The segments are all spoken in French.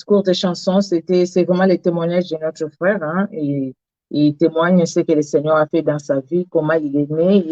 Courte chanson, c'est vraiment les témoignages de notre frère, hein, et il témoigne ce que le Seigneur a fait dans sa vie, comment il est né,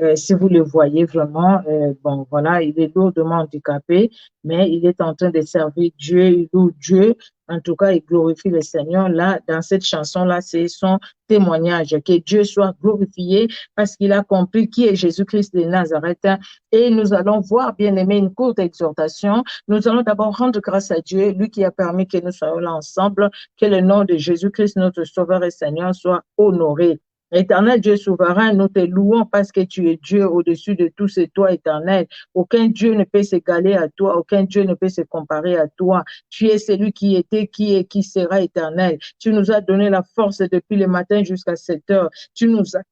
et si vous le voyez vraiment, bon, voilà, il est lourdement handicapé, mais il est en train de servir Dieu, il loue Dieu, en tout cas, il glorifie le Seigneur. Là, dans cette chanson-là, c'est son témoignage, que Dieu soit glorifié parce qu'il a compris qui est Jésus-Christ de Nazareth. Et nous allons voir, bien aimé, une courte exhortation. Nous allons d'abord rendre grâce à Dieu, lui qui a permis que nous soyons là ensemble, que le nom de Jésus-Christ, notre Sauveur et Seigneur, soit honoré. Éternel Dieu souverain, nous te louons parce que tu es Dieu au-dessus de tout, c'est toi, éternel. Aucun Dieu ne peut s'égaler à toi, aucun Dieu ne peut se comparer à toi. Tu es celui qui était, qui est, qui sera éternel. Tu nous as donné la force depuis le matin jusqu'à 7 heures. Tu nous as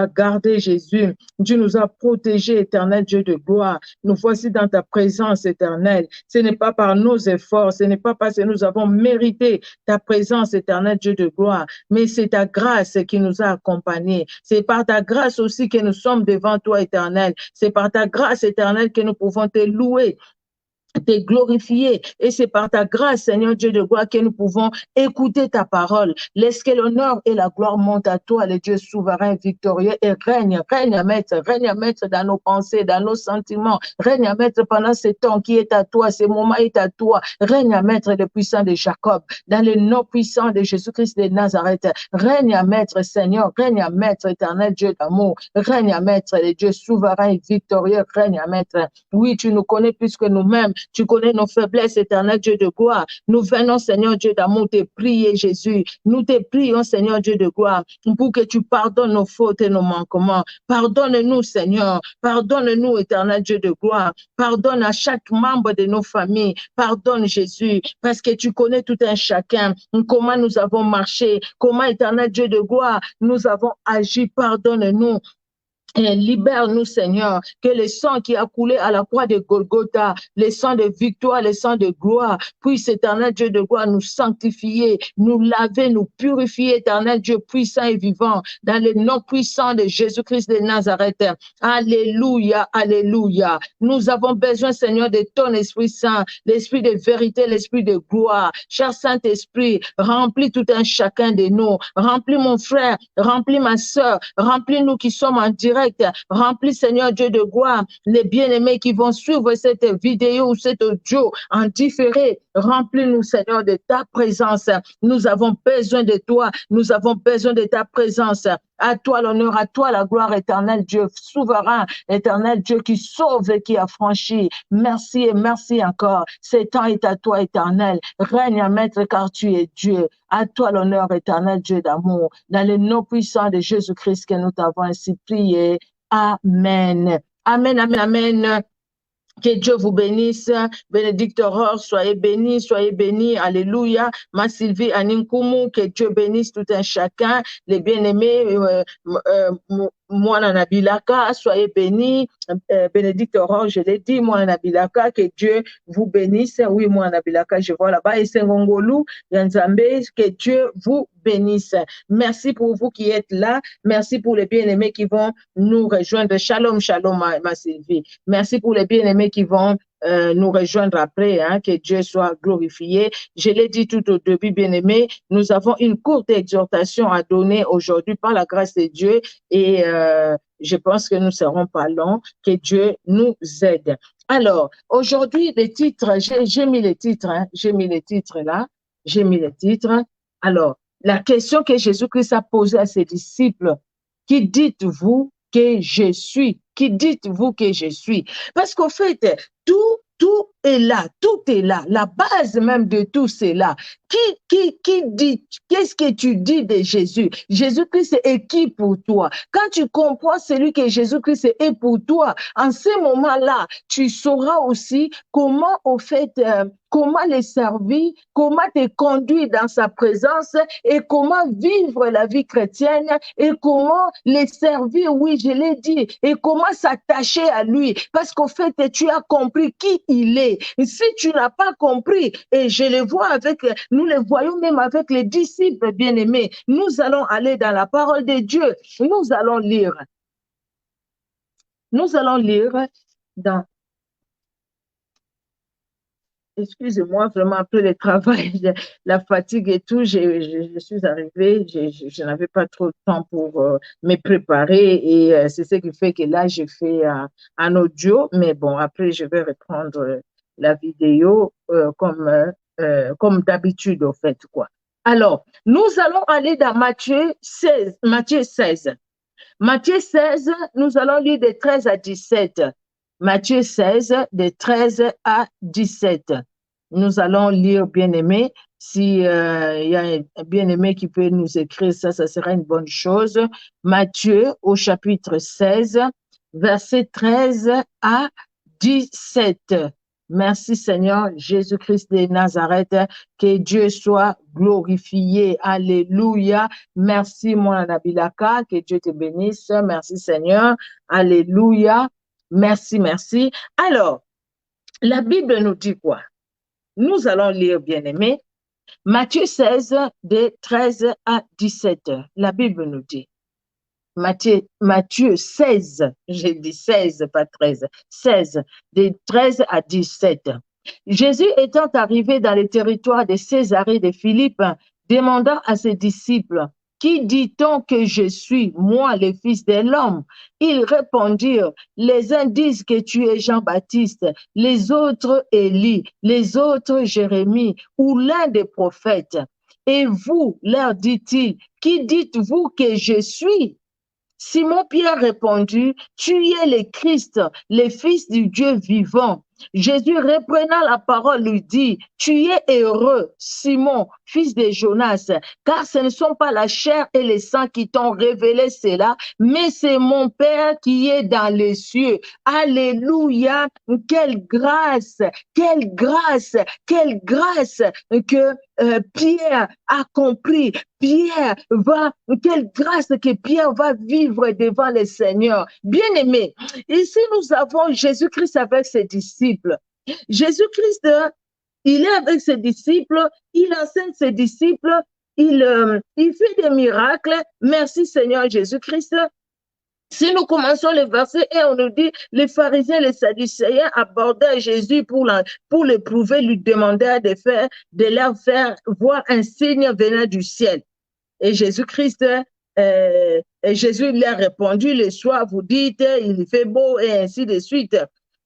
gardés, Jésus. Tu nous as protégés, éternel Dieu de gloire. Nous voici dans ta présence éternelle. Ce n'est pas par nos efforts, ce n'est pas parce que nous avons mérité ta présence, éternel Dieu de gloire, mais c'est ta grâce qui nous a accompagnés. C'est par ta grâce aussi que nous sommes devant toi, éternel. C'est par ta grâce éternelle que nous pouvons te louer, te glorifier. Et c'est par ta grâce, Seigneur Dieu de gloire, que nous pouvons écouter ta parole. Laisse que l'honneur et la gloire montent à toi, le Dieu souverain, victorieux, et règne à maître dans nos pensées, dans nos sentiments. Règne à maître pendant ce temps qui est à toi, ce moment est à toi. Règne à maître le puissant de Jacob, dans le nom puissant de Jésus-Christ de Nazareth. Règne à maître, Seigneur, règne à maître, éternel Dieu d'amour. Règne à maître, le Dieu souverain et victorieux, règne à maître. Oui, tu nous connais plus que nous-mêmes. Tu connais nos faiblesses, éternel Dieu de gloire. Nous venons, Seigneur Dieu d'amour, te prier, Jésus. Nous te prions, Seigneur Dieu de gloire, pour que tu pardonnes nos fautes et nos manquements. Pardonne-nous, Seigneur. Pardonne-nous, éternel Dieu de gloire. Pardonne à chaque membre de nos familles. Pardonne, Jésus, parce que tu connais tout un chacun. Comment nous avons marché, comment, éternel Dieu de gloire, nous avons agi. Pardonne-nous. Et libère-nous, Seigneur, que le sang qui a coulé à la croix de Golgotha, le sang de victoire, le sang de gloire, puisse, éternel Dieu de gloire, nous sanctifier, nous laver, nous purifier, éternel Dieu puissant et vivant, dans le nom puissant de Jésus-Christ de Nazareth. Alléluia, alléluia. Nous avons besoin, Seigneur, de ton Esprit Saint, l'Esprit de vérité, l'Esprit de gloire. Cher Saint-Esprit, remplis tout un chacun de nous. Remplis mon frère, remplis ma sœur, remplis-nous qui sommes en direct. Remplis, Seigneur Dieu de gloire, les bien-aimés qui vont suivre cette vidéo ou cet audio en différé. Remplis-nous, Seigneur, de ta présence. Nous avons besoin de toi. Nous avons besoin de ta présence. À toi l'honneur, à toi la gloire, éternel Dieu souverain, éternel Dieu qui sauve et qui affranchit. Merci et merci encore. Ce temps est à toi, éternel. Règne à maître car tu es Dieu. À toi l'honneur, éternel Dieu d'amour. Dans le nom puissant de Jésus-Christ que nous t'avons ainsi prié. Amen. Amen, amen, amen. Que Dieu vous bénisse. Bénédicte Aurore, soyez bénis. Alléluia. Ma Sylvie Aninkumu, que Dieu bénisse tout un chacun. Les bien-aimés, moi, Nabilaka, soyez bénis. Bénédicte Aurore, je l'ai dit, moi, Nabilaka, que Dieu vous bénisse. Oui, moi, Nabilaka, je vois là-bas. Et Sengongolu, Yanzambe, que Dieu vous bénisse. Merci pour vous qui êtes là. Merci pour les bien-aimés qui vont nous rejoindre. Shalom, shalom, ma Sylvie. Merci pour les bien-aimés qui vont nous rejoindre après, hein, que Dieu soit glorifié. Je l'ai dit tout au début, bien-aimés, nous avons une courte exhortation à donner aujourd'hui par la grâce de Dieu et je pense que nous ne serons pas longs, que Dieu nous aide. Alors, aujourd'hui, les titres, j'ai mis les titres, hein, j'ai mis les titres là, j'ai mis les titres. Alors, la question que Jésus-Christ a posée à ses disciples, qui dites-vous que je suis? Qui dites-vous que je suis? Parce qu'au fait, tout est là, tout est là. La base même de tout, c'est là. Qui dit, qu'est-ce que tu dis de Jésus? Jésus-Christ est qui pour toi? Quand tu comprends celui que Jésus-Christ est pour toi, en ce moment-là, tu sauras aussi comment, au fait, comment les servir, comment te conduire dans sa présence et comment vivre la vie chrétienne et comment les servir, oui, je l'ai dit, et comment s'attacher à lui. Parce qu'au fait, tu as compris qui il est. Si tu n'as pas compris, et je le vois avec, nous le voyons même avec les disciples bien-aimés, nous allons aller dans la parole de Dieu. Nous allons lire. Nous allons lire dans Excusez-moi, vraiment, après le travail, la fatigue et tout, je suis arrivée, je n'avais pas trop de temps pour me préparer et c'est ce qui fait que là, je fais un audio, mais bon, après, je vais reprendre la vidéo comme d'habitude, au fait, quoi. Alors, nous allons aller dans Matthieu 16, Matthieu 16. Matthieu 16, nous allons lire de 13 à 17. Matthieu 16, de 13 à 17. Nous allons lire, bien-aimé. Si y a un bien-aimé qui peut nous écrire ça, ça sera une bonne chose. Matthieu au chapitre 16, verset 13 à 17. Merci Seigneur Jésus-Christ de Nazareth, que Dieu soit glorifié. Alléluia. Merci mon Anabilaka, que Dieu te bénisse. Merci Seigneur. Alléluia. Merci, merci. Alors, la Bible nous dit quoi? Nous allons lire, bien-aimés, Matthieu 16, de 13 à 17. La Bible nous dit, Matthieu 16, j'ai dit 16, pas 13, 16, de 13 à 17. Jésus étant arrivé dans le territoire de Césarée de Philippe, demanda à ses disciples, qui dit-on que je suis, moi, le Fils de l'homme? Ils répondirent, les uns disent que tu es Jean-Baptiste, les autres Élie, les autres Jérémie ou l'un des prophètes. Et vous, leur dit-il, qui dites-vous que je suis? Simon-Pierre répondit, tu es le Christ, le Fils du Dieu vivant. Jésus reprenant la parole lui dit, tu es heureux, Simon, fils de Jonas, car ce ne sont pas la chair et le sang qui t'ont révélé cela, mais c'est mon Père qui est dans les cieux. Alléluia, quelle grâce, quelle grâce, quelle grâce que Pierre a compris. Pierre va, quelle grâce que Pierre va vivre devant le Seigneur. Bien-aimé, ici nous avons Jésus-Christ avec ses disciples. Jésus-Christ, il est avec ses disciples, il enseigne ses disciples, il fait des miracles. Merci Seigneur Jésus-Christ. Si nous commençons le verset et on nous dit, les pharisiens, les sadducéens abordaient Jésus pour l'éprouver, lui demandèrent de leur faire voir un signe venant du ciel. Et Jésus-Christ, Jésus leur a répondu, le soir, vous dites, il fait beau et ainsi de suite.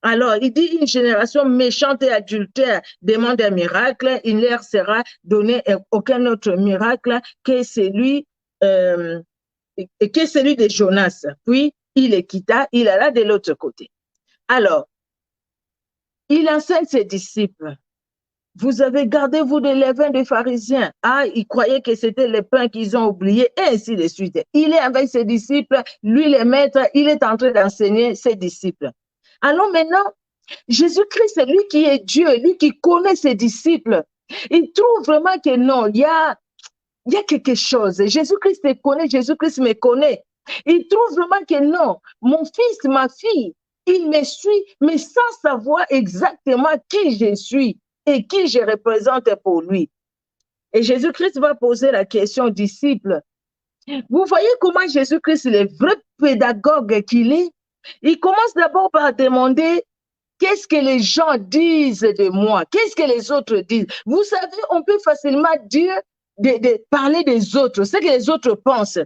Alors, il dit, une génération méchante et adultère demande un miracle, il leur sera donné aucun autre miracle que celui de Jonas. Puis, il les quitta, il alla de l'autre côté. Alors, il enseigne ses disciples. Vous avez gardé, vous, des levains des pharisiens. Ah, ils croyaient que c'était le pain qu'ils ont oublié, et ainsi de suite. Il est avec ses disciples, lui, le maître, il est en train d'enseigner ses disciples. Alors maintenant, Jésus-Christ, c'est lui qui est Dieu, lui qui connaît ses disciples. Il trouve vraiment que non, il y a quelque chose. Jésus-Christ te connaît, Jésus-Christ me connaît. Il trouve vraiment que non, mon fils, ma fille, il me suit, mais sans savoir exactement qui je suis et qui je représente pour lui. Et Jésus-Christ va poser la question aux disciples. Vous voyez comment Jésus-Christ, le vrai pédagogue qu'il est, il commence d'abord par demander qu'est-ce que les gens disent de moi, qu'est-ce que les autres disent. Vous savez, on peut facilement dire, parler des autres, ce que les autres pensent.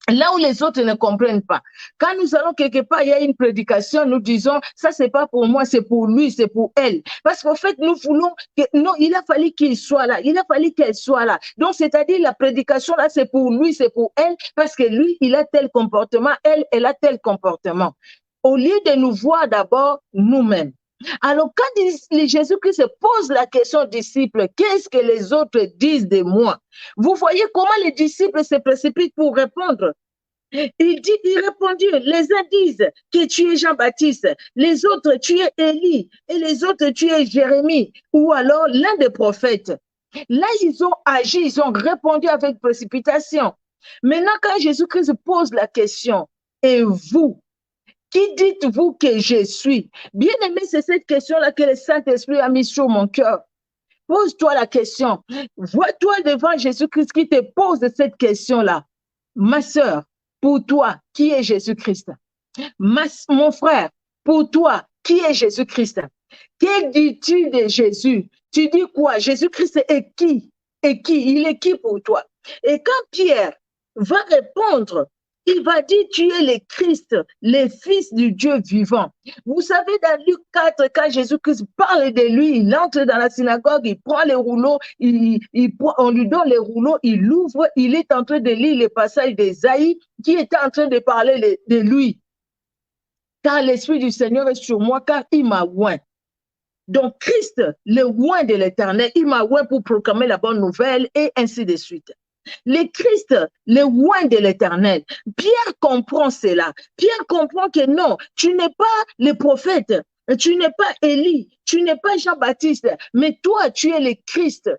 Là où les autres ne comprennent pas. Quand nous allons quelque part, il y a une prédication, nous disons, ça c'est pas pour moi, c'est pour lui, c'est pour elle. Parce qu'en fait, nous voulons que, non, il a fallu qu'il soit là, il a fallu qu'elle soit là. Donc, c'est-à-dire, la prédication là, c'est pour lui, c'est pour elle, parce que lui, il a tel comportement, elle a tel comportement. Au lieu de nous voir d'abord nous-mêmes. Alors, quand Jésus-Christ se pose la question aux disciples, qu'est-ce que les autres disent de moi? Vous voyez comment les disciples se précipitent pour répondre. Il répondit, les uns disent que tu es Jean-Baptiste, les autres tu es Élie, et les autres tu es Jérémie, ou alors l'un des prophètes. Là, ils ont agi, ils ont répondu avec précipitation. Maintenant, quand Jésus-Christ pose la question, et vous, qui dites-vous que je suis? Bien aimé, c'est cette question-là que le Saint-Esprit a mis sur mon cœur. Pose-toi la question. Vois-toi devant Jésus-Christ qui te pose cette question-là. Ma sœur, pour toi, qui est Jésus-Christ? Mon frère, pour toi, qui est Jésus-Christ? Que dis-tu de Jésus? Tu dis quoi? Jésus-Christ est qui? Et qui? Il est qui pour toi? Et quand Pierre va répondre, il va dire, tu es le Christ, le Fils du Dieu vivant. Vous savez, dans Luc 4, quand Jésus-Christ parle de lui, il entre dans la synagogue, il prend les rouleaux, on lui donne les rouleaux, il l'ouvre, il est en train de lire le passage d'Ésaïe qui était en train de parler de lui. Car l'Esprit du Seigneur est sur moi, car il m'a oint. Donc, Christ, le oint de l'Éternel, il m'a oint pour proclamer la bonne nouvelle et ainsi de suite. Le Christ, le oint de l'Éternel. Pierre comprend cela. Pierre comprend que non, tu n'es pas le prophète, tu n'es pas Élie, tu n'es pas Jean-Baptiste, mais toi, tu es le Christ.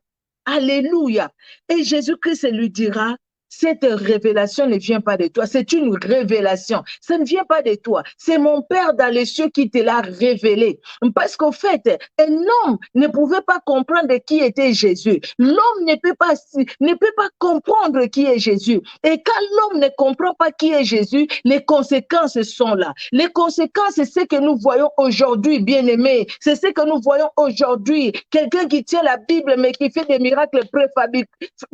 Alléluia. Et Jésus-Christ lui dira, cette révélation ne vient pas de toi, c'est une révélation. Ça ne vient pas de toi, c'est mon Père dans les cieux qui te l'a révélé. Parce qu'au fait, un homme ne pouvait pas comprendre qui était Jésus. L'homme ne peut pas comprendre qui est Jésus. Et quand l'homme ne comprend pas qui est Jésus, les conséquences sont là. Les conséquences, c'est ce que nous voyons aujourd'hui, bien-aimés. C'est ce que nous voyons aujourd'hui. Quelqu'un qui tient la Bible, mais qui fait des miracles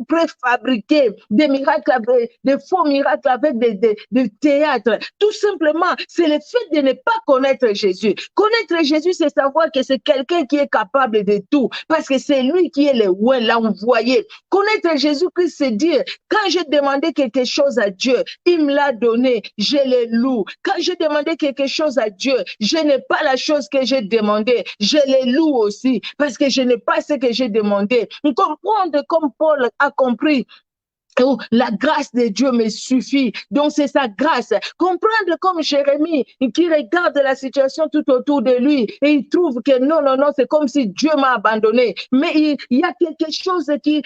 préfabriqués, des miracles, des faux miracles avec des théâtres. Tout simplement, c'est le fait de ne pas connaître Jésus. Connaître Jésus, c'est savoir que c'est quelqu'un qui est capable de tout, parce que c'est lui qui est le oint, l'envoyé. Connaître Jésus-Christ, c'est dire, quand j'ai demandé quelque chose à Dieu, il me l'a donné, je le loue. Quand j'ai demandé quelque chose à Dieu, je n'ai pas la chose que j'ai demandé, je le loue aussi, parce que je n'ai pas ce que j'ai demandé. Comprendre comme Paul a compris. Oh, la grâce de Dieu me suffit. Donc, c'est sa grâce. Comprendre comme Jérémie qui regarde la situation tout autour de lui et il trouve que non, non, non, c'est comme si Dieu m'a abandonné. Mais il y a quelque chose qu'il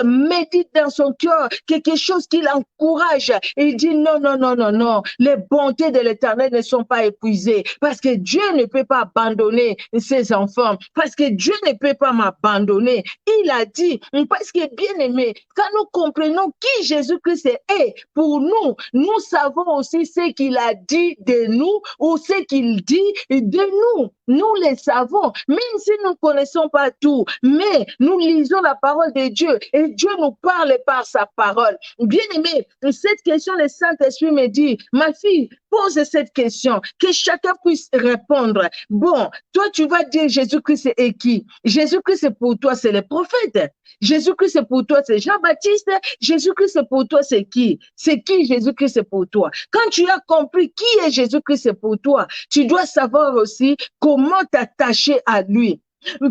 médite dans son cœur, quelque chose qui l'encourage. Il dit non, non, non, non, non. Les bontés de l'Éternel ne sont pas épuisées parce que Dieu ne peut pas abandonner ses enfants, parce que Dieu ne peut pas m'abandonner. Il a dit, parce que bien aimé, quand nous comprenons qui Jésus-Christ est pour nous, nous savons aussi ce qu'il a dit de nous ou ce qu'il dit de nous. Nous le savons, même si nous ne connaissons pas tout, mais nous lisons la parole de Dieu et Dieu nous parle par sa parole. Bien aimé, cette question, le Saint-Esprit me dit, ma fille, pose cette question, que chacun puisse répondre. Bon, toi, tu vas dire Jésus-Christ est qui? Jésus-Christ pour toi, c'est le prophète. Jésus-Christ pour toi, c'est Jean-Baptiste. Jésus-Christ pour toi, c'est qui? C'est qui Jésus-Christ pour toi? Quand tu as compris qui est Jésus-Christ pour toi, tu dois savoir aussi comment t'attacher à lui.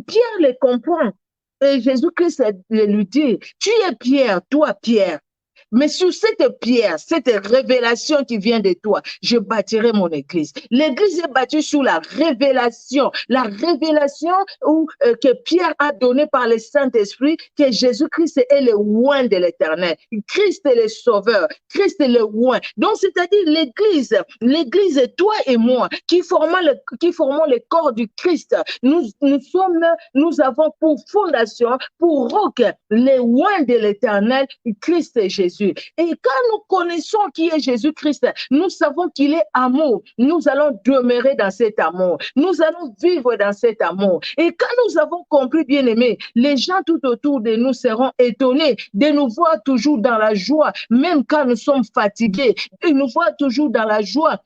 Pierre le comprend. Et Jésus-Christ lui dit, tu es Pierre, toi Pierre. Mais sur cette pierre, cette révélation qui vient de toi, je bâtirai mon église. L'église est bâtie sur la révélation que Pierre a donnée par le Saint-Esprit, que Jésus-Christ est le oint de l'Éternel. Christ est le sauveur, Christ est le oint. Donc, c'est-à-dire l'église, toi et moi, qui formons le corps du Christ. Nous avons pour fondation, pour roc, le oint de l'Éternel, Christ et Jésus. Et quand nous connaissons qui est Jésus-Christ, nous savons qu'il est amour. Nous allons demeurer dans cet amour. Nous allons vivre dans cet amour. Et quand nous avons compris, bien aimé, les gens tout autour de nous seront étonnés de nous voir toujours dans la joie, même quand nous sommes fatigués. Ils nous voient toujours dans la joie.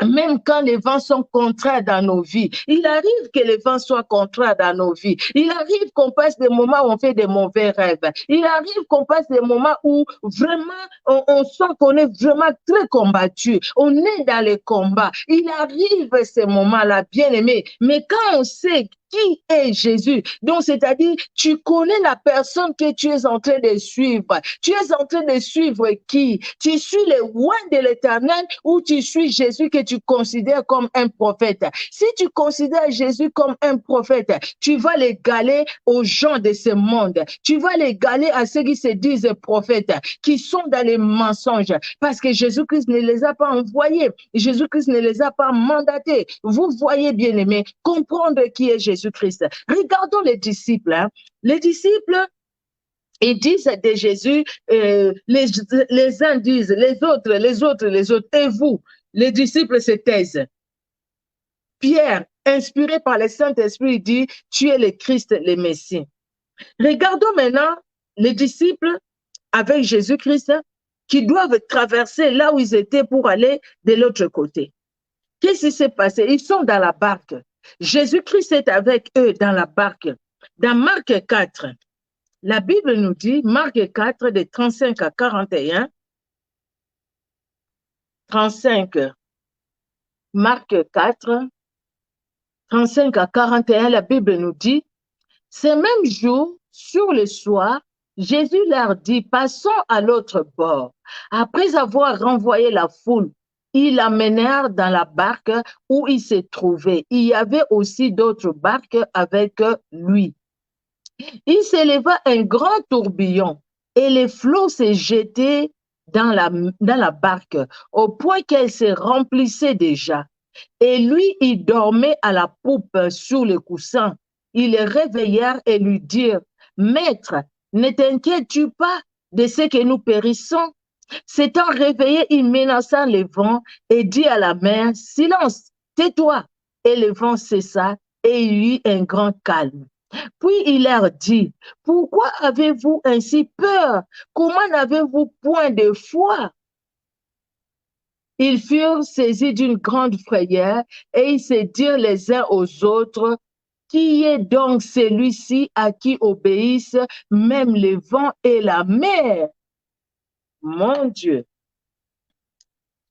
Même quand les vents sont contraires dans nos vies, il arrive que les vents soient contraires dans nos vies. Il arrive qu'on passe des moments où on fait des mauvais rêves. Il arrive qu'on passe des moments où vraiment on sent qu'on est vraiment très combattu. On est dans les combats. Il arrive ces moments-là, bien aimés. Mais quand on sait qui est Jésus? Donc, c'est-à-dire, tu connais la personne que tu es en train de suivre. Tu es en train de suivre qui? Tu suis le oint de l'Éternel ou tu suis Jésus que tu considères comme un prophète? Si tu considères Jésus comme un prophète, tu vas l'égaler aux gens de ce monde. Tu vas l'égaler à ceux qui se disent prophètes, qui sont dans les mensonges, parce que Jésus-Christ ne les a pas envoyés. Jésus-Christ ne les a pas mandatés. Vous voyez, bien aimé, comprendre qui est Jésus-Christ. Regardons les disciples. Les disciples, ils disent de Jésus, les uns disent, les autres, et vous, les disciples se taisent. Pierre inspiré par le Saint-Esprit, il dit, tu es le Christ, le Messie. Regardons maintenant les disciples avec Jésus-Christ qui doivent traverser là où ils étaient pour aller de l'autre côté. Qu'est-ce qui s'est passé? Ils sont dans la barque. Jésus-Christ est avec eux dans la barque. Dans Marc 4, la Bible nous dit, Marc 4, de 35 à 41, 35, Marc 4, 35 à 41, la Bible nous dit, ce même jour, sur le soir, Jésus leur dit, passons à l'autre bord. Après avoir renvoyé la foule, ils l'amenèrent dans la barque où il se trouvait. Il y avait aussi d'autres barques avec lui. Il s'éleva un grand tourbillon et les flots se jetaient dans la barque au point qu'elle se remplissait déjà. Et lui, il dormait à la poupe sur le coussin. Ils le réveillèrent et lui dirent, Maître, ne t'inquiètes-tu pas de ce que nous périssons? S'étant réveillé, il menaça le vent et dit à la mer, Silence, tais-toi. Et le vent cessa et il y eut un grand calme. Puis il leur dit, Pourquoi avez-vous ainsi peur? Comment n'avez-vous point de foi? Ils furent saisis d'une grande frayeur et ils se dirent les uns aux autres, Qui est donc celui-ci à qui obéissent même les vents et la mer? Mon Dieu!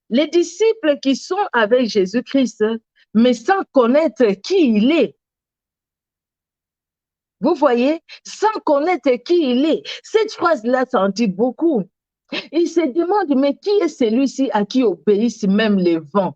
Les disciples qui sont avec Jésus-Christ, mais sans connaître qui il est. Vous voyez, sans connaître qui il est. Cette phrase-là s'en dit beaucoup. Il se demande, mais qui est celui-ci à qui obéissent même les vents?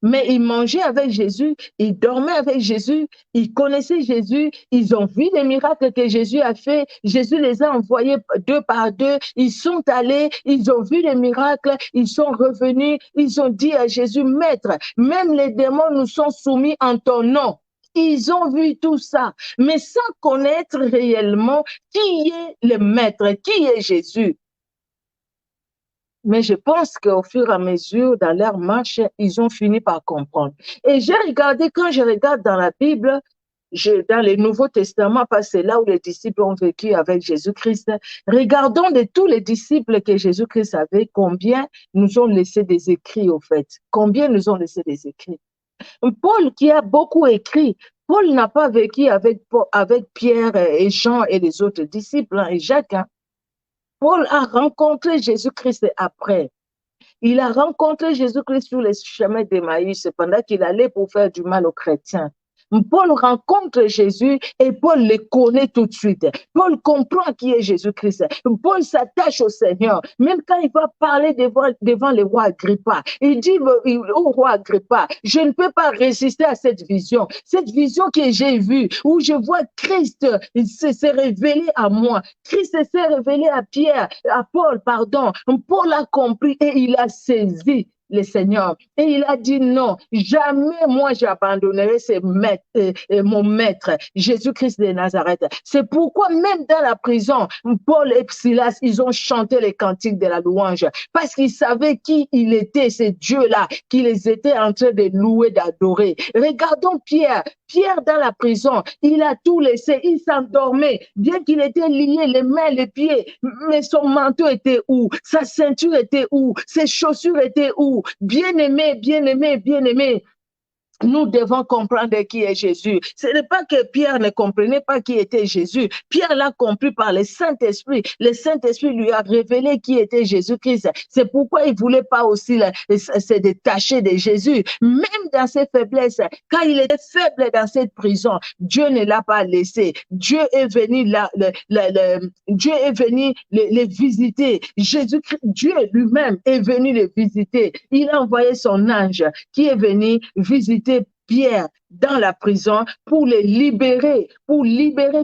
Mais ils mangeaient avec Jésus, ils dormaient avec Jésus, ils connaissaient Jésus, ils ont vu les miracles que Jésus a fait. Jésus les a envoyés deux par deux, ils sont allés, ils ont vu les miracles, ils sont revenus, ils ont dit à Jésus, Maître, même les démons nous sont soumis en ton nom. Ils ont vu tout ça, mais sans connaître réellement qui est le Maître, qui est Jésus. Mais je pense qu'au fur et à mesure, dans leur marche, ils ont fini par comprendre. Et j'ai regardé, quand je regarde dans la Bible, dans le Nouveau Testament, parce que c'est là où les disciples ont vécu avec Jésus-Christ, regardons de tous les disciples que Jésus-Christ avait, combien nous ont laissé des écrits, au fait. Combien nous ont laissé des écrits. Paul, qui a beaucoup écrit, Paul n'a pas vécu avec Pierre et Jean et les autres disciples, et Jacques. Paul a rencontré Jésus-Christ après. Il a rencontré Jésus-Christ sur les chemins d'Emmaüs pendant qu'il allait pour faire du mal aux chrétiens. Paul rencontre Jésus et Paul le connaît tout de suite. Paul comprend qui est Jésus-Christ. Paul s'attache au Seigneur. Même quand il va parler devant le roi Agrippa, il dit au roi Agrippa, je ne peux pas résister à cette vision. Cette vision que j'ai vue, où je vois Christ s'est révélé à moi. Christ s'est révélé à Paul, pardon. Paul a compris et il a saisi le Seigneur. Et il a dit non, jamais moi j'abandonnerai mon maître, Jésus-Christ de Nazareth. C'est pourquoi même dans la prison, Paul et Silas, ils ont chanté les cantiques de la louange parce qu'ils savaient qui il était, ce Dieu-là, qu'ils étaient en train de louer, d'adorer. Regardons Pierre. Pierre dans la prison, il a tout laissé, il s'endormait, bien qu'il était lié les mains, les pieds, mais son manteau était où? Sa ceinture était où? Ses chaussures étaient où? Bien-aimé, bien-aimé, bien-aimé. Nous devons comprendre qui est Jésus. Ce n'est pas que Pierre ne comprenait pas qui était Jésus. Pierre l'a compris par le Saint-Esprit. Le Saint-Esprit lui a révélé qui était Jésus-Christ. C'est pourquoi il ne voulait pas aussi se détacher de Jésus. Même dans ses faiblesses, quand il était faible dans cette prison, Dieu ne l'a pas laissé. Dieu est venu Dieu est venu les visiter. Jésus-Christ, Dieu lui-même est venu les visiter. Il a envoyé son ange qui est venu visiter Pierre dans la prison pour libérer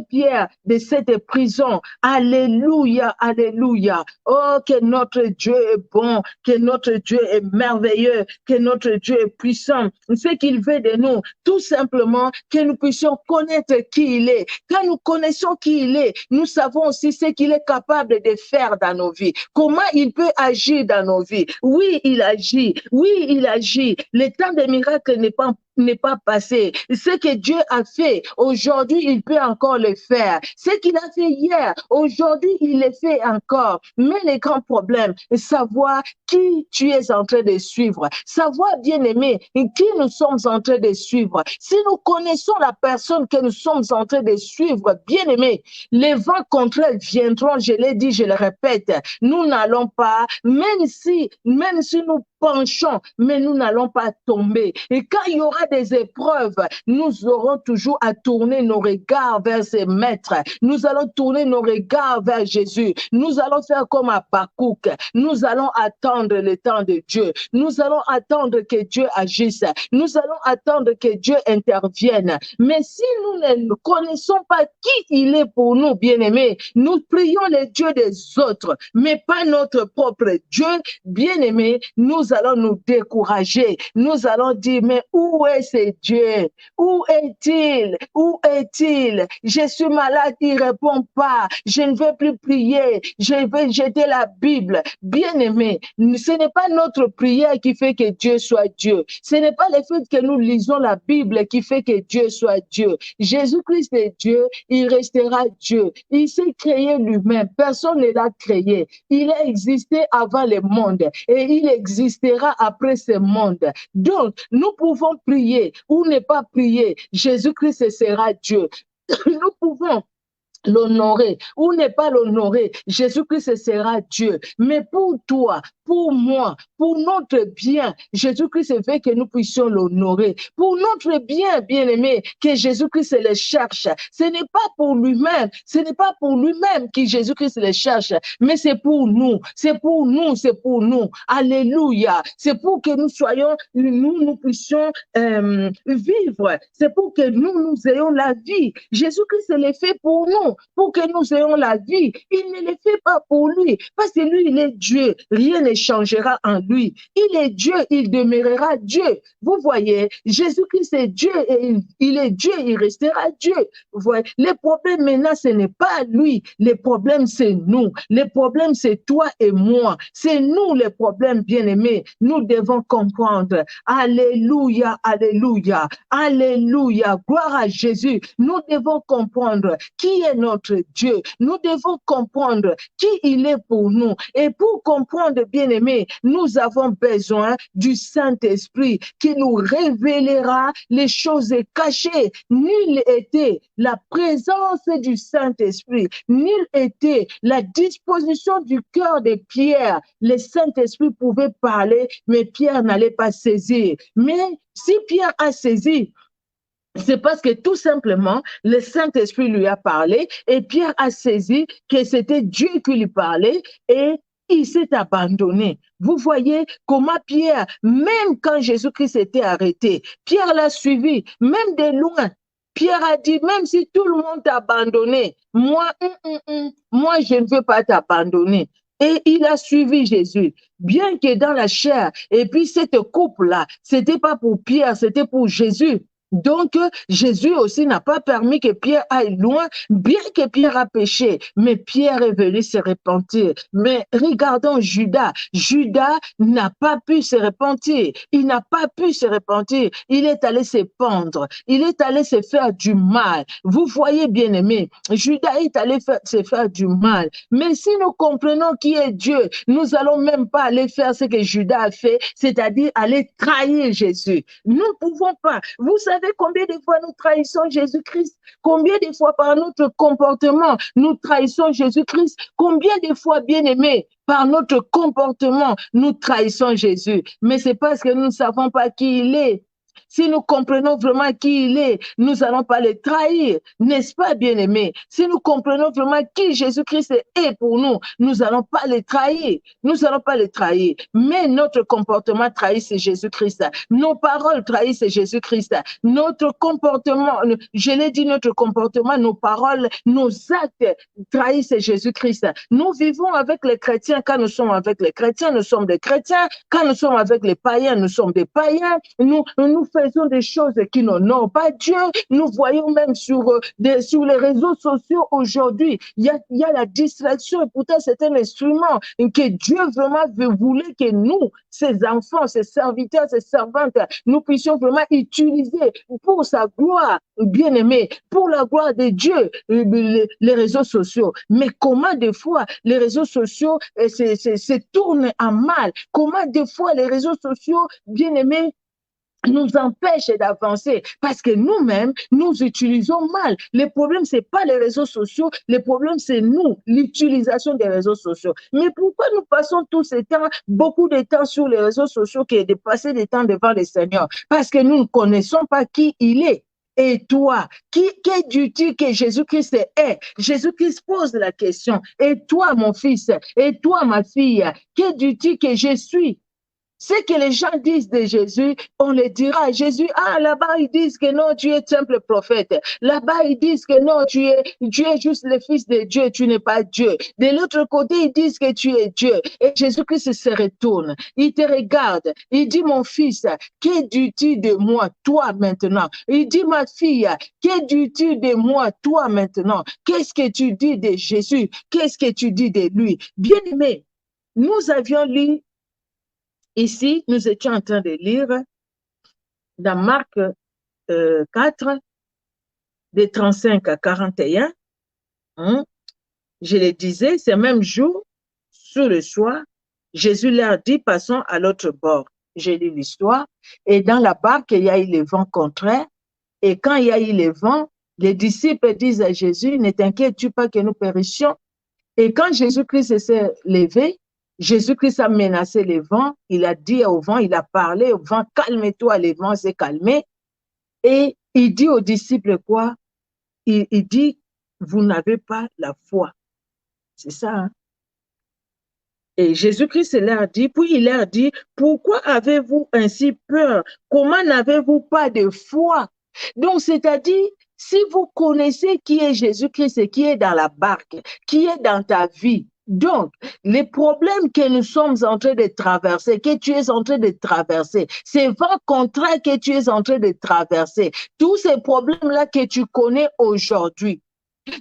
Pierre de cette prison. Alléluia, alléluia. Oh, que notre Dieu est bon, que notre Dieu est merveilleux, que notre Dieu est puissant. Ce qu'il veut de nous, tout simplement, que nous puissions connaître qui il est. Quand nous connaissons qui il est, nous savons aussi ce qu'il est capable de faire dans nos vies. Comment il peut agir dans nos vies. Oui, il agit. Oui, il agit. Le temps des miracles n'est pas passé. passé. Ce que Dieu a fait, aujourd'hui, il peut encore le faire. Ce qu'il a fait hier, aujourd'hui, il le fait encore. Mais les grands problèmes, savoir qui tu es en train de suivre, savoir, bien-aimé, qui nous sommes en train de suivre. Si nous connaissons la personne que nous sommes en train de suivre, bien-aimé, les vents contraires viendront, je l'ai dit, je le répète, nous n'allons pas, même si nous penchons, mais nous n'allons pas tomber. Et quand il y aura des épreuves, nous aurons toujours à tourner nos regards vers ces maîtres. Nous allons tourner nos regards vers Jésus. Nous allons faire comme Habakkuk. Nous allons attendre le temps de Dieu. Nous allons attendre que Dieu agisse. Nous allons attendre que Dieu intervienne. Mais si nous ne connaissons pas qui il est pour nous, bien-aimés, nous prions les dieux des autres, mais pas notre propre Dieu, bien-aimés, nous allons nous décourager. Nous allons dire, mais où est ce Dieu? Où est-il? Où est-il? Je suis malade, il ne répond pas. Je ne veux plus prier. Je vais jeter la Bible. Bien-aimé, ce n'est pas notre prière qui fait que Dieu soit Dieu. Ce n'est pas le fait que nous lisons la Bible qui fait que Dieu soit Dieu. Jésus-Christ est Dieu, il restera Dieu. Il s'est créé lui-même. Personne ne l'a créé. Il a existé avant le monde et il existera après ce monde. Donc, nous pouvons prier ou ne pas prier. Jésus-Christ sera Dieu. Nous pouvons l'honorer ou ne pas l'honorer, Jésus-Christ sera Dieu. Mais pour toi, pour moi, pour notre bien, Jésus-Christ veut que nous puissions l'honorer. Pour notre bien, bien-aimé, que Jésus-Christ le cherche. Ce n'est pas pour lui-même, ce n'est pas pour lui-même que Jésus-Christ le cherche, mais c'est pour nous, c'est pour nous, c'est pour nous. Alléluia. C'est pour que nous soyons, nous puissions vivre. C'est pour que nous ayons la vie. Jésus-Christ le fait pour nous, pour que nous ayons la vie. Il ne le fait pas pour lui, parce que lui, il est Dieu. Rien ne changera en lui. Il est Dieu, il demeurera Dieu. Vous voyez, Jésus-Christ est Dieu et il est Dieu, il restera Dieu. Vous voyez, les problèmes maintenant, ce n'est pas lui. Les problèmes, c'est nous. Les problèmes, c'est toi et moi. C'est nous les problèmes, bien-aimés. Nous devons comprendre. Alléluia, alléluia, alléluia. Gloire à Jésus. Nous devons comprendre qui est notre Dieu. Nous devons comprendre qui il est pour nous. Et pour comprendre, bien-aimés, nous avons besoin du Saint-Esprit qui nous révélera les choses cachées. Nul était la présence du Saint-Esprit, nul était la disposition du cœur de Pierre. Le Saint-Esprit pouvait parler, mais Pierre n'allait pas saisir. Mais si Pierre a saisi, c'est parce que tout simplement, le Saint-Esprit lui a parlé et Pierre a saisi que c'était Dieu qui lui parlait et il s'est abandonné. Vous voyez comment Pierre, même quand Jésus-Christ était arrêté, Pierre l'a suivi, même de loin. Pierre a dit, même si tout le monde t'a abandonné, moi, moi, je ne veux pas t'abandonner. Et il a suivi Jésus, bien que dans la chair. Et puis cette coupe-là, c'était pas pour Pierre, c'était pour Jésus. Donc, Jésus aussi n'a pas permis que Pierre aille loin, bien que Pierre a péché, mais Pierre est venu se repentir. Mais regardons Judas. Judas n'a pas pu se repentir. Il n'a pas pu se repentir. Il est allé se pendre. Il est allé se faire du mal. Vous voyez, bien-aimés, Judas est allé se faire du mal. Mais si nous comprenons qui est Dieu, nous allons même pas aller faire ce que Judas a fait, c'est-à-dire aller trahir Jésus. Nous ne pouvons pas. Vous savez combien de fois nous trahissons Jésus-Christ? Combien de fois par notre comportement nous trahissons Jésus-Christ? Combien de fois, bien-aimés, par notre comportement nous trahissons Jésus? Mais c'est parce que nous ne savons pas qui il est. Si nous comprenons vraiment qui il est, nous n'allons pas le trahir, n'est-ce pas, bien-aimés? Si nous comprenons vraiment qui Jésus-Christ est pour nous, nous n'allons pas le trahir. Nous n'allons pas le trahir. Mais notre comportement trahisse Jésus-Christ. Nos paroles trahissent Jésus-Christ. Notre comportement, je l'ai dit, notre comportement, nos paroles, nos actes trahissent Jésus-Christ. Nous vivons avec les chrétiens. Quand nous sommes avec les chrétiens, nous sommes des chrétiens. Quand nous sommes avec les païens, nous sommes des païens. Nous faisons faisons des choses qui n'honorent pas Dieu. Nous voyons même sur les réseaux sociaux aujourd'hui, il y a la distraction et pourtant c'est un instrument que Dieu vraiment voulait que nous, ses enfants, ses serviteurs, ses servantes, nous puissions vraiment utiliser pour sa gloire, bien-aimé, pour la gloire de Dieu, les réseaux sociaux. Mais comment des fois les réseaux sociaux se tournent en mal? Comment des fois les réseaux sociaux, bien-aimés, nous empêche d'avancer parce que nous-mêmes, nous utilisons mal. Le problème, c'est pas les réseaux sociaux, le problème, c'est nous, l'utilisation des réseaux sociaux. Mais pourquoi nous passons tout ce temps, beaucoup de temps sur les réseaux sociaux que de passer du temps devant le Seigneur? Parce que nous ne connaissons pas qui il est. Et toi, que dis-tu que Jésus-Christ est? Jésus-Christ pose la question. Et toi, mon fils? Et toi, ma fille? Que dis-tu que je suis? Ce que les gens disent de Jésus, on le dira à Jésus, ah, là-bas, ils disent que non, tu es simple prophète. Là-bas, ils disent que non, tu es juste le fils de Dieu, tu n'es pas Dieu. De l'autre côté, ils disent que tu es Dieu. Et Jésus-Christ se retourne, il te regarde, il dit, mon fils, que dis-tu de moi, toi, maintenant? Il dit, ma fille, que dis-tu de moi, toi, maintenant? Qu'est-ce que tu dis de Jésus? Qu'est-ce que tu dis de lui? Bien-aimé, nous avions lu ici, nous étions en train de lire dans Marc 4, de 35 à 41. Je le disais, ce même jour, sur le soir, Jésus leur dit, passons à l'autre bord. J'ai lu l'histoire. Et dans la barque, il y a eu le vent contraire. Et quand il y a eu le vent, les disciples disent à Jésus, ne t'inquiète-tu pas que nous périssions. Et quand Jésus-Christ s'est levé, Jésus-Christ a menacé le vent, il a dit au vent, il a parlé au vent, calme-toi, le vent s'est calmé. Et il dit aux disciples quoi? Il dit, vous n'avez pas la foi. C'est ça, hein? Et Jésus-Christ leur dit, puis il leur dit, pourquoi avez-vous ainsi peur? Comment n'avez-vous pas de foi? Donc, c'est-à-dire, si vous connaissez qui est Jésus-Christ et qui est dans la barque, qui est dans ta vie, donc, les problèmes que nous sommes en train de traverser, que tu es en train de traverser, ces vents contraires que tu es en train de traverser, tous ces problèmes-là que tu connais aujourd'hui,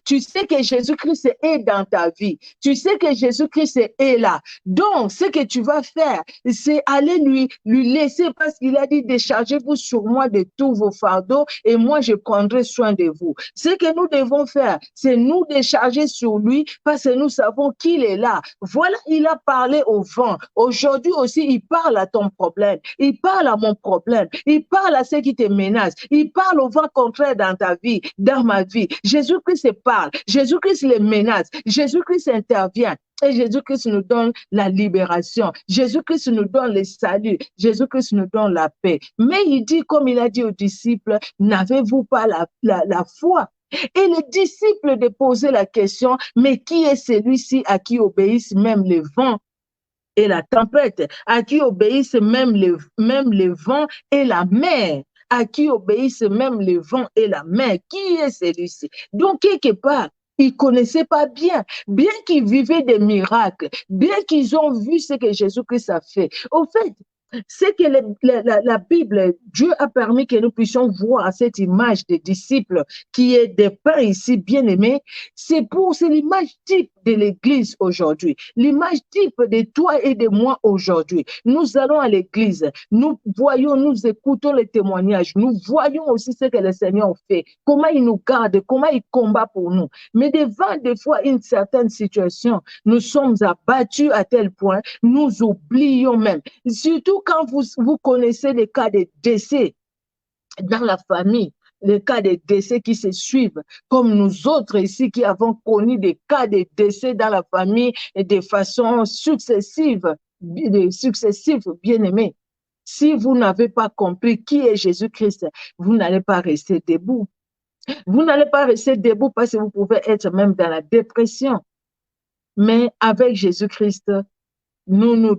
tu sais que Jésus-Christ est dans ta vie. Tu sais que Jésus-Christ est là. Donc, ce que tu vas faire, c'est aller lui laisser parce qu'il a dit déchargez-vous sur moi de tous vos fardeaux et moi je prendrai soin de vous. Ce que nous devons faire, c'est nous décharger sur lui parce que nous savons qu'il est là. Voilà, il a parlé au vent. Aujourd'hui aussi, il parle à ton problème. Il parle à mon problème. Il parle à ceux qui te menacent. Il parle au vent contraire dans ta vie, dans ma vie. Jésus-Christ parle. Jésus-Christ les menace. Jésus-Christ intervient. Et Jésus-Christ nous donne la libération. Jésus-Christ nous donne le salut. Jésus-Christ nous donne la paix. Mais il dit, comme il a dit aux disciples, n'avez-vous pas la foi? Et les disciples de poser la question, mais qui est celui-ci à qui obéissent même les vents et la tempête, à qui obéissent même les vents et la mer? À qui obéissent même les vents et la mer? Qui est celui-ci? Donc, quelque part, ils ne connaissaient pas bien qu'ils vivaient des miracles, bien qu'ils ont vu ce que Jésus-Christ a fait. Au fait, c'est que la Bible, Dieu a permis que nous puissions voir cette image des disciples qui est dépeint ici, bien aimé. C'est l'image type de l'Église aujourd'hui, l'image type de toi et de moi aujourd'hui. Nous allons à l'Église, nous voyons, nous écoutons les témoignages, nous voyons aussi ce que le Seigneur fait, comment il nous garde, comment il combat pour nous. Mais devant des fois une certaine situation, nous sommes abattus à tel point, nous oublions même. Surtout quand vous connaissez les cas de décès dans la famille, les cas de décès qui se suivent, comme nous autres ici qui avons connu des cas de décès dans la famille et de façon successive, bien aimés. Si vous n'avez pas compris qui est Jésus-Christ, vous n'allez pas rester debout. Vous n'allez pas rester debout parce que vous pouvez être même dans la dépression. Mais avec Jésus-Christ, nous nous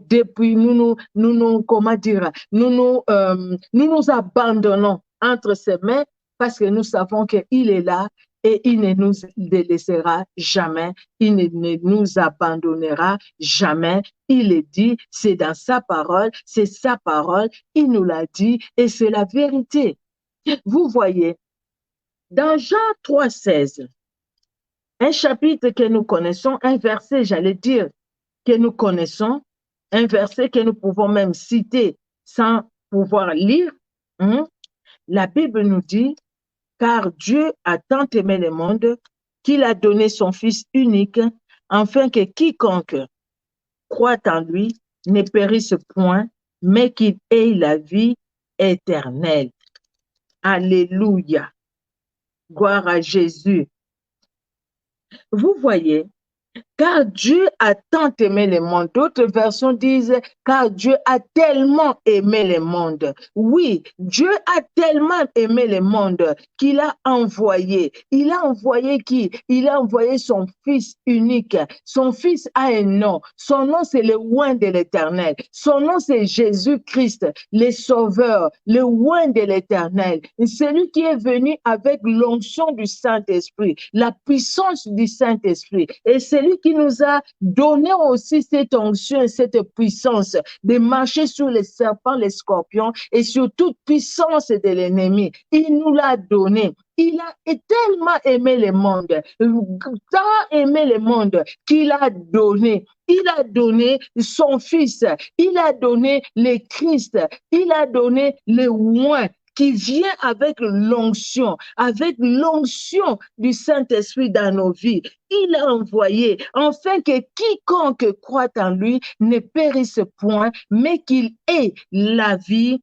abandonnons entre ses mains parce que nous savons qu'il est là et il ne nous délaissera jamais, il ne nous abandonnera jamais. Il est dit, c'est dans sa parole, c'est sa parole, il nous l'a dit et c'est la vérité. Vous voyez, dans Jean 3,16, un chapitre que nous connaissons, un verset, j'allais dire, que nous connaissons, un verset que nous pouvons même citer sans pouvoir lire, hein, la Bible nous dit, car Dieu a tant aimé le monde qu'il a donné son Fils unique, afin que quiconque croit en lui ne périsse point, mais qu'il ait la vie éternelle. Alléluia. Gloire à Jésus. Vous voyez, car Dieu a tant aimé le monde. D'autres versions disent, car Dieu a tellement aimé le monde. Oui, Dieu a tellement aimé le monde qu'il a envoyé. Il a envoyé qui? Il a envoyé son Fils unique. Son Fils a un nom. Son nom, c'est le Oint de l'Éternel. Son nom, c'est Jésus-Christ, le Sauveur, le Oint de l'Éternel. Celui qui est venu avec l'onction du Saint-Esprit, la puissance du Saint-Esprit. Et celui qui nous a donné aussi cette onction et cette puissance de marcher sur les serpents, les scorpions et sur toute puissance de l'ennemi. Il nous l'a donné. Il a tellement aimé le monde, tant aimé le monde qu'il a donné. Il a donné son Fils, il a donné le Christ, il a donné le Oint qui vient avec l'onction du Saint-Esprit dans nos vies. Il a envoyé, afin que quiconque croit en lui ne périsse point, mais qu'il ait la vie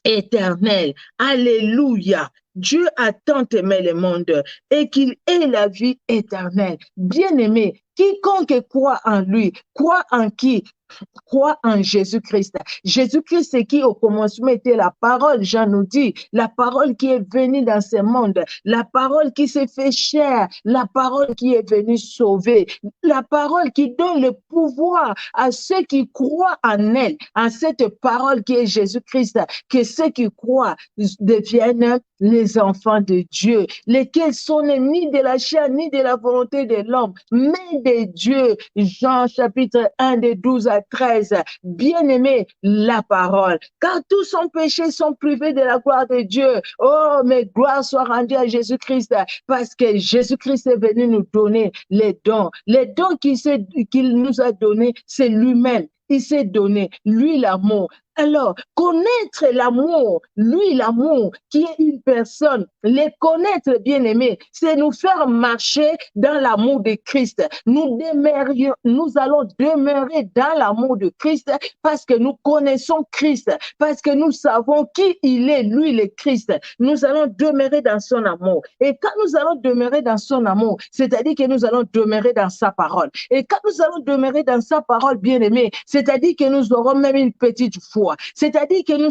éternelle. Alléluia. Dieu a tant aimé le monde et qu'il ait la vie éternelle. Bien-aimé, quiconque croit en lui, croit en qui? Crois en Jésus-Christ. Jésus-Christ, c'est qui au commencement était la parole, Jean nous dit, la parole qui est venue dans ce monde, la parole qui s'est fait chair, la parole qui est venue sauver, la parole qui donne le pouvoir à ceux qui croient en elle, en cette parole qui est Jésus-Christ, que ceux qui croient deviennent les enfants de Dieu, lesquels sont nés ni de la chair, ni de la volonté de l'homme, mais de Dieu. Jean chapitre 1, de 12 à 13. Bien-aimé, la parole. Car tous sont péchés, sont privés de la gloire de Dieu. Oh, mais gloire soit rendue à Jésus-Christ, parce que Jésus-Christ est venu nous donner les dons. Les dons qu'il nous a donnés, c'est lui-même. Il s'est donné, lui, l'amour. Alors, connaître l'amour, lui, l'amour, qui est une personne, les connaître, bien-aimés, c'est nous faire marcher dans l'amour de Christ. Nous allons demeurer dans l'amour de Christ parce que nous connaissons Christ, parce que nous savons qui il est, lui, le Christ. Nous allons demeurer dans son amour. Et quand nous allons demeurer dans son amour, c'est-à-dire que nous allons demeurer dans sa parole. Et quand nous allons demeurer dans sa parole, bien-aimés, c'est-à-dire que nous aurons même une petite foi. C'est-à-dire que nous ne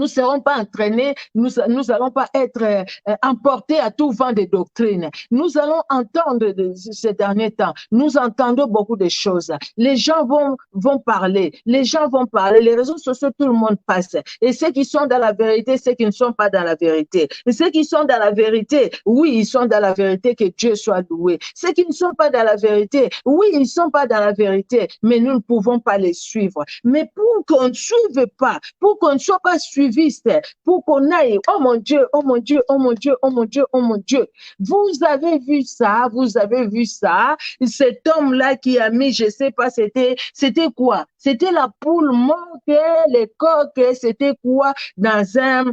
serons pas entraînés, nous allons pas être emportés à tout vent de doctrine. Nous allons entendre ces derniers temps, nous entendons beaucoup de choses. Les gens vont parler, les réseaux sociaux, tout le monde passe. Et ceux qui sont dans la vérité, ceux qui ne sont pas dans la vérité. Et ceux qui sont dans la vérité, oui, ils sont dans la vérité, que Dieu soit loué. Ceux qui ne sont pas dans la vérité, oui, ils ne sont pas dans la vérité, mais nous ne pouvons pas les suivre. Mais pour qu'on ne suive pas, pour qu'on ne soit pas suivi, pour qu'on aille, oh mon Dieu, oh mon Dieu, oh mon Dieu, oh mon Dieu, oh mon Dieu. Vous avez vu ça, cet homme-là qui a mis, je sais pas, c'était quoi? C'était la poule morte, les coques, c'était quoi? Dans un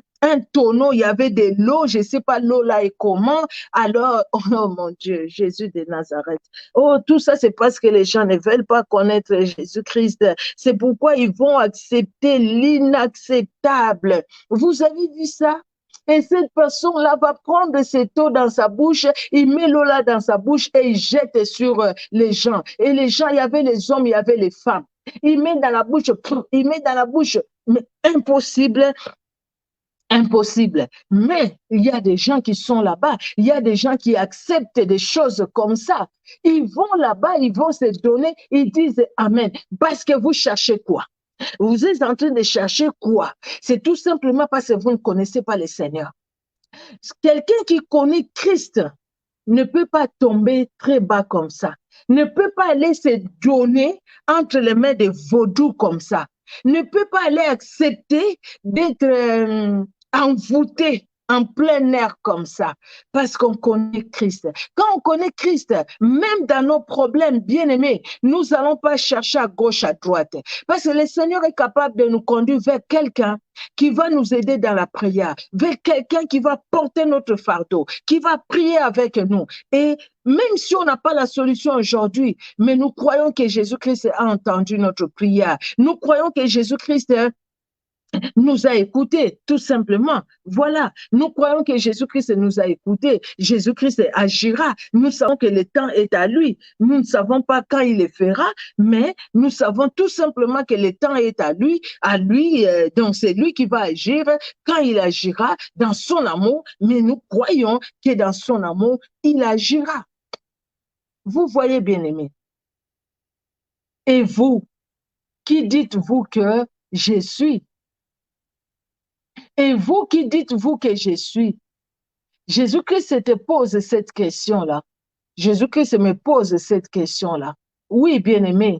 tonneau, il y avait de l'eau, je sais pas l'eau là et comment. Alors, oh mon Dieu, Jésus de Nazareth. Oh, tout ça, c'est parce que les gens ne veulent pas connaître Jésus-Christ. C'est pourquoi ils vont accepter l'inacceptable. Vous avez vu ça? Et cette personne-là va prendre cette eau dans sa bouche, il met l'eau là dans sa bouche et il jette sur les gens. Et les gens, il y avait les hommes, il y avait les femmes. Il met dans la bouche, mais impossible. Mais il y a des gens qui sont là-bas, il y a des gens qui acceptent des choses comme ça. Ils vont là-bas, ils vont se donner, ils disent Amen. Parce que vous cherchez quoi? Vous êtes en train de chercher quoi? C'est tout simplement parce que vous ne connaissez pas le Seigneur. Quelqu'un qui connaît Christ ne peut pas tomber très bas comme ça, ne peut pas aller se donner entre les mains des vaudous comme ça, ne peut pas aller accepter d'être envoûté en plein air comme ça, parce qu'on connaît Christ. Quand on connaît Christ, même dans nos problèmes, bien aimés, nous n'allons pas chercher à gauche, à droite, parce que le Seigneur est capable de nous conduire vers quelqu'un qui va nous aider dans la prière, vers quelqu'un qui va porter notre fardeau, qui va prier avec nous. Et même si on n'a pas la solution aujourd'hui, mais nous croyons que Jésus-Christ a entendu notre prière. Nous croyons que Jésus-Christ nous a écoutés, tout simplement. Voilà, nous croyons que Jésus-Christ nous a écoutés. Jésus-Christ agira. Nous savons que le temps est à lui. Nous ne savons pas quand il le fera, mais nous savons tout simplement que le temps est à lui, donc c'est lui qui va agir quand il agira dans son amour, mais nous croyons que dans son amour, il agira. Vous voyez, bien-aimés. Et vous, qui dites-vous que je suis? Et vous qui dites-vous que je suis? Jésus-Christ te pose cette question-là. Jésus-Christ me pose cette question-là. Oui, bien-aimé,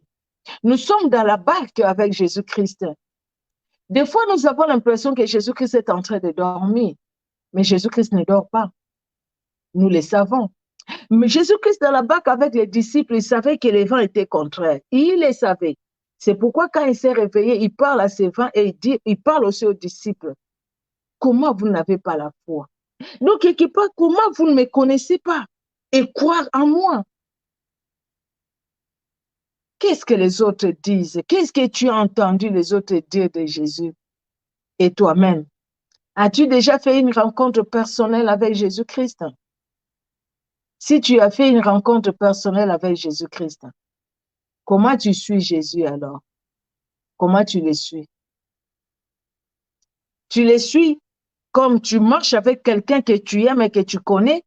nous sommes dans la barque avec Jésus-Christ. Des fois, nous avons l'impression que Jésus-Christ est en train de dormir, mais Jésus-Christ ne dort pas. Nous le savons. Mais Jésus-Christ dans la barque avec les disciples, il savait que les vents étaient contraires. Il les savait. C'est pourquoi quand il s'est réveillé, il parle à ses vents et il parle aussi aux disciples. Comment vous n'avez pas la foi? Donc, quelque part, comment vous ne me connaissez pas et croire en moi? Qu'est-ce que les autres disent? Qu'est-ce que tu as entendu les autres dire de Jésus? Et toi-même, as-tu déjà fait une rencontre personnelle avec Jésus-Christ? Si tu as fait une rencontre personnelle avec Jésus-Christ, comment tu suis Jésus alors? Comment tu le suis? Tu le suis comme tu marches avec quelqu'un que tu aimes et que tu connais,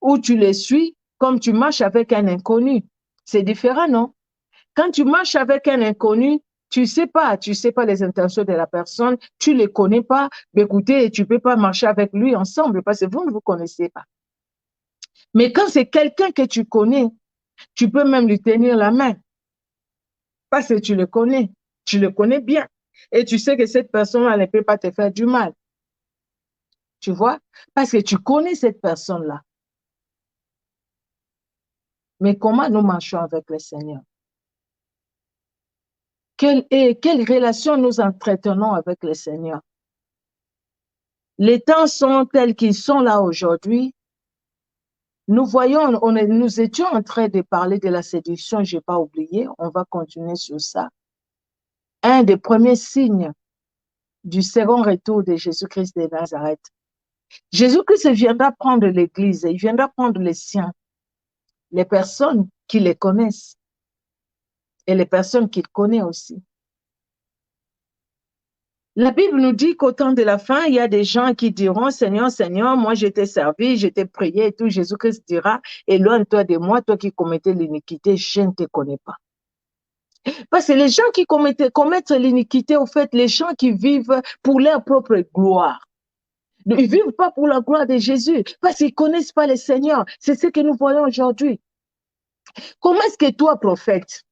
ou tu le suis comme tu marches avec un inconnu? C'est différent, non? Quand tu marches avec un inconnu, tu sais pas les intentions de la personne, tu ne les connais pas, mais écoutez, tu peux pas marcher avec lui ensemble parce que vous ne vous connaissez pas. Mais quand c'est quelqu'un que tu connais, tu peux même lui tenir la main parce que tu le connais bien et tu sais que cette personne-là ne peut pas te faire du mal. Tu vois? Parce que tu connais cette personne-là. Mais comment nous marchons avec le Seigneur? Quelle relation nous entretenons avec le Seigneur? Les temps sont tels qu'ils sont là aujourd'hui. Nous voyons, nous étions en train de parler de la séduction, je n'ai pas oublié, on va continuer sur ça. Un des premiers signes du second retour de Jésus-Christ de Nazareth. Jésus-Christ viendra prendre l'Église, il viendra prendre les siens, les personnes qui les connaissent et les personnes qu'il connaît aussi. La Bible nous dit qu'au temps de la fin, il y a des gens qui diront, Seigneur, Seigneur, moi je t'ai servi, je t'ai prié et tout. Jésus-Christ dira, éloigne-toi de moi, toi qui commettais l'iniquité, je ne te connais pas. Parce que les gens qui commettent l'iniquité, au fait, les gens qui vivent pour leur propre gloire. Ils ne vivent pas pour la gloire de Jésus, parce qu'ils ne connaissent pas le Seigneur. C'est ce que nous voyons aujourd'hui. Comment est-ce que toi, prophète,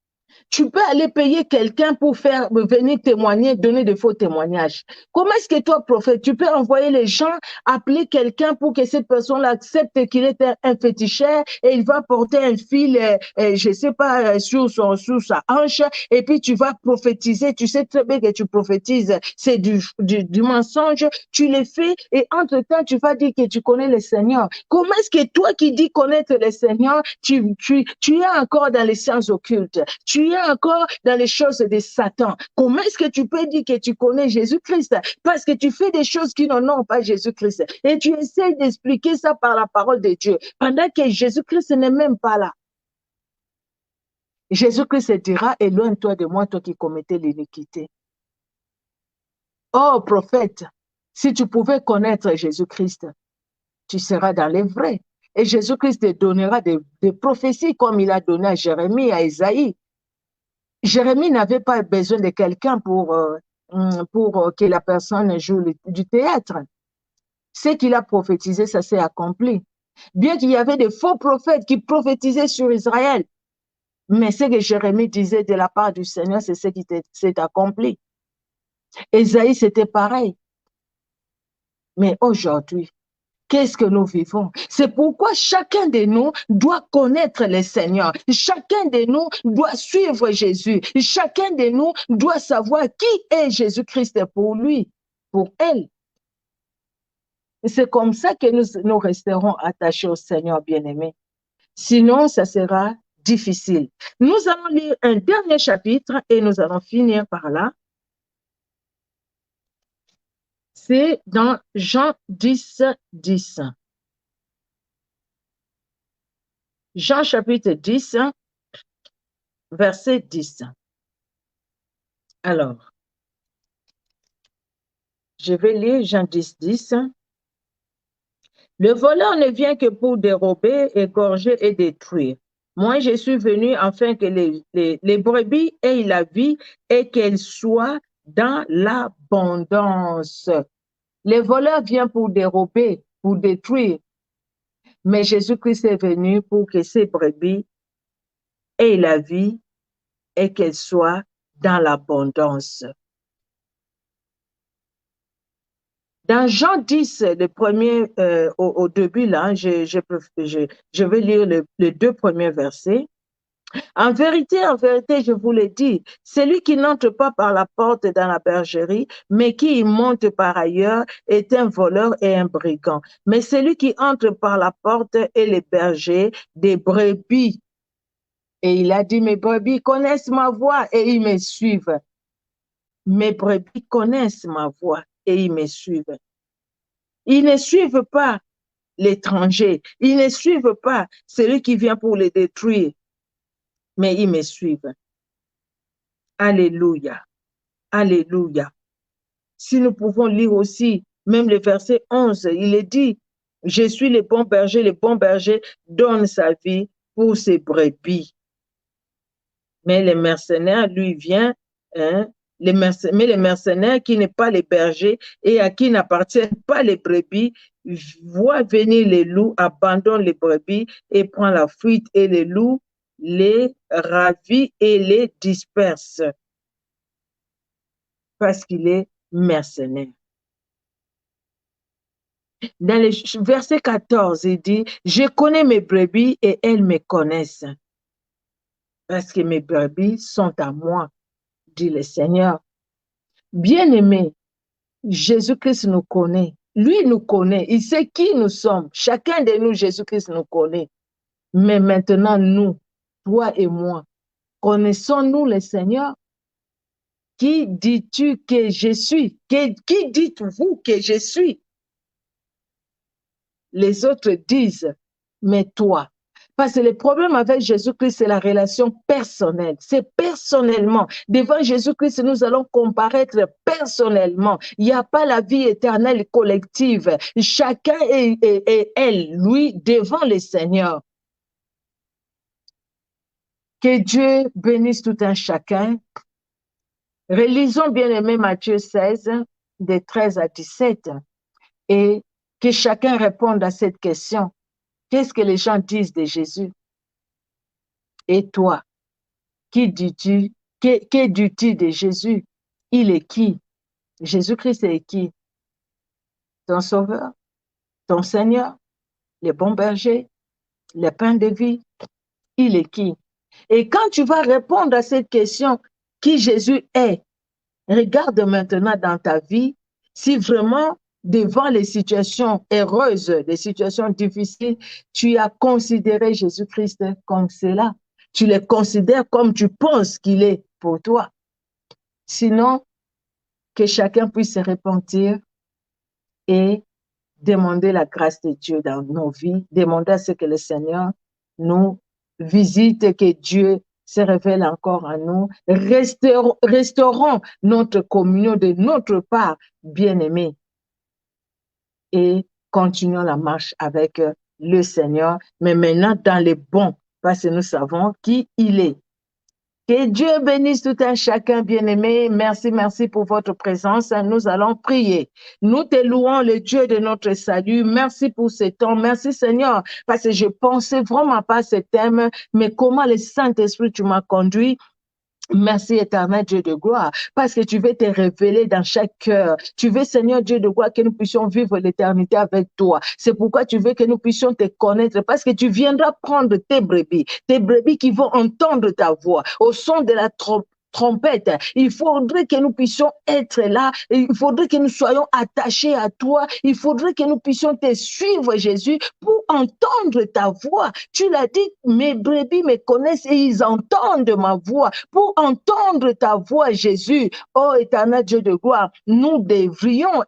tu peux aller payer quelqu'un pour faire venir témoigner, donner de faux témoignages? Comment est-ce que toi, prophète, tu peux envoyer les gens, appeler quelqu'un pour que cette personne accepte qu'il est un féticheur et il va porter un fil, je ne sais pas, sur sa hanche et puis tu vas prophétiser. Tu sais très bien que tu prophétises, c'est du mensonge. Tu le fais et entre-temps, tu vas dire que tu connais le Seigneur. Comment est-ce que toi qui dis connaître le Seigneur, tu es encore dans les sciences occultes? Tu es encore dans les choses de Satan. Comment est-ce que tu peux dire que tu connais Jésus-Christ? Parce que tu fais des choses qui n'ont pas Jésus-Christ. Et tu essaies d'expliquer ça par la parole de Dieu, pendant que Jésus-Christ n'est même pas là. Jésus-Christ dira, éloigne-toi de moi, toi qui commettais l'iniquité. Oh, prophète, si tu pouvais connaître Jésus-Christ, tu seras dans les vrais. Et Jésus-Christ te donnera des prophéties comme il a donné à Jérémie, à Isaïe. Jérémie n'avait pas besoin de quelqu'un pour que la personne joue du théâtre. Ce qu'il a prophétisé, ça s'est accompli. Bien qu'il y avait des faux prophètes qui prophétisaient sur Israël, mais ce que Jérémie disait de la part du Seigneur, c'est ce qui s'est accompli. Ésaïe, c'était pareil. Mais aujourd'hui, qu'est-ce que nous vivons? C'est pourquoi chacun de nous doit connaître le Seigneur. Chacun de nous doit suivre Jésus. Chacun de nous doit savoir qui est Jésus-Christ pour lui, pour elle. C'est comme ça que nous resterons attachés au Seigneur bien-aimé. Sinon, ça sera difficile. Nous allons lire un dernier chapitre et nous allons finir par là. C'est dans Jean 10, 10. Jean chapitre 10, verset 10. Alors, je vais lire Jean 10, 10. Le voleur ne vient que pour dérober, égorger et détruire. Moi, je suis venu afin que les brebis aient la vie et qu'elles soient dans l'abondance. Le voleur vient pour dérober, pour détruire. Mais Jésus-Christ est venu pour que ces brebis aient la vie et qu'elles soient dans l'abondance. Dans Jean 10, le premier, au début, là, je vais lire les deux premiers versets. En vérité, je vous le dis, celui qui n'entre pas par la porte dans la bergerie, mais qui y monte par ailleurs, est un voleur et un brigand. Mais celui qui entre par la porte est le berger des brebis. Et il a dit, mes brebis connaissent ma voix et ils me suivent. Mes brebis connaissent ma voix et ils me suivent. Ils ne suivent pas l'étranger. Ils ne suivent pas celui qui vient pour les détruire. Mais ils me suivent. Alléluia. Alléluia. Si nous pouvons lire aussi, même le verset 11, il est dit, je suis le bon berger donne sa vie pour ses brebis. Mais le mercenaire, lui, vient, hein, mais le mercenaire qui n'est pas le berger et à qui n'appartiennent pas les brebis, voit venir les loups, abandonne les brebis et prend la fuite et les loups les ravit et les disperse parce qu'il est mercenaire. Dans le verset 14, il dit, je connais mes brebis et elles me connaissent parce que mes brebis sont à moi, dit le Seigneur. Bien-aimé, Jésus-Christ nous connaît. Lui nous connaît. Il sait qui nous sommes. Chacun de nous, Jésus-Christ nous connaît. Mais maintenant, nous, toi et moi, connaissons-nous le Seigneur? Qui dis-tu que je suis? Qui dites-vous que je suis? Les autres disent, mais toi. Parce que le problème avec Jésus-Christ, c'est la relation personnelle. C'est personnellement. Devant Jésus-Christ, nous allons comparaître personnellement. Il n'y a pas la vie éternelle collective. Chacun est elle, lui, devant le Seigneur. Que Dieu bénisse tout un chacun. Relisons bien aimé Matthieu 16, de 13 à 17, et que chacun réponde à cette question. Qu'est-ce que les gens disent de Jésus? Et toi, qui dis-tu? Que dis-tu de Jésus? Il est qui? Jésus-Christ est qui? Ton sauveur, ton Seigneur, le bon berger, le pain de vie. Il est qui? Et quand tu vas répondre à cette question, qui Jésus est, regarde maintenant dans ta vie si vraiment devant les situations heureuses, les situations difficiles, tu as considéré Jésus-Christ comme cela. Tu le considères comme tu penses qu'il est pour toi. Sinon, que chacun puisse se repentir et demander la grâce de Dieu dans nos vies, demander à ce que le Seigneur nous visite, que Dieu se révèle encore à nous, restaurons notre communion de notre part, bien-aimés, et continuons la marche avec le Seigneur, mais maintenant dans les bons, parce que nous savons qui il est. Que Dieu bénisse tout un chacun bien-aimé. Merci, merci pour votre présence. Nous allons prier. Nous te louons, le Dieu de notre salut. Merci pour ce temps. Merci Seigneur, parce que je pensais vraiment pas à ce thème, mais comment le Saint-Esprit tu m'as conduit. Merci éternel Dieu de gloire, parce que tu veux te révéler dans chaque cœur. Tu veux, Seigneur Dieu de gloire, que nous puissions vivre l'éternité avec toi. C'est pourquoi tu veux que nous puissions te connaître, parce que tu viendras prendre tes brebis qui vont entendre ta voix au son de la trompette. Il faudrait que nous puissions être là. Il faudrait que nous soyons attachés à toi. Il faudrait que nous puissions te suivre, Jésus, pour entendre ta voix. Tu l'as dit, mes brebis me connaissent et ils entendent ma voix. Pour entendre ta voix, Jésus, oh éternel Dieu de gloire, nous devrions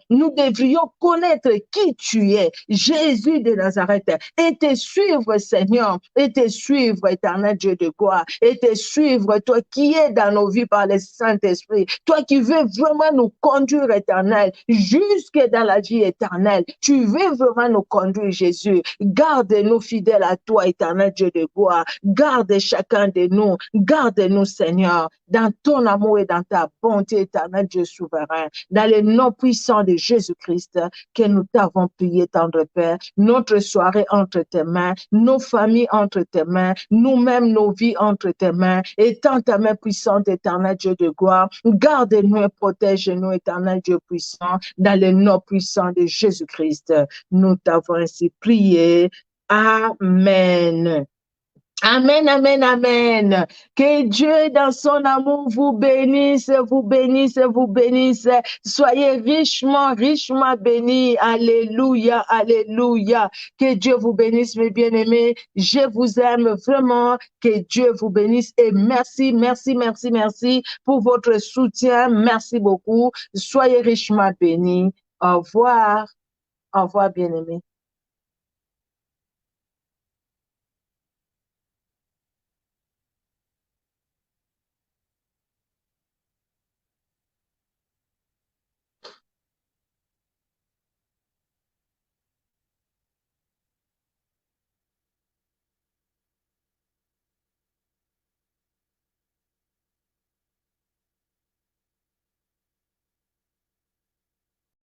nous devrions connaître qui tu es, Jésus de Nazareth, et te suivre, Seigneur, et te suivre, éternel Dieu de gloire, et te suivre, toi qui es dans nos vies par le Saint-Esprit, toi qui veux vraiment nous conduire, éternel, jusque dans la vie éternelle. Tu veux vraiment nous conduire, Jésus. Garde-nous fidèles à toi, éternel Dieu de gloire. Garde chacun de nous. Garde-nous, Seigneur, dans ton amour et dans ta bonté, éternel Dieu souverain. Dans le nom puissant de Jésus-Christ, que nous t'avons prié, tendre Père. Notre soirée entre tes mains, nos familles entre tes mains, nous-mêmes, nos vies entre tes mains. Étends ta main puissante, éternel Dieu de gloire. Garde-nous et protège-nous, éternel Dieu puissant, dans le nom puissant de Jésus-Christ. Nous t'avons ainsi prié. Amen. Amen, amen, amen. Que Dieu, dans son amour, vous bénisse, vous bénisse, vous bénisse. Soyez richement, richement bénis. Alléluia, alléluia. Que Dieu vous bénisse, mes bien-aimés. Je vous aime vraiment. Que Dieu vous bénisse et merci, merci, merci, merci pour votre soutien. Merci beaucoup. Soyez richement bénis. Au revoir. Au revoir, bien-aimés.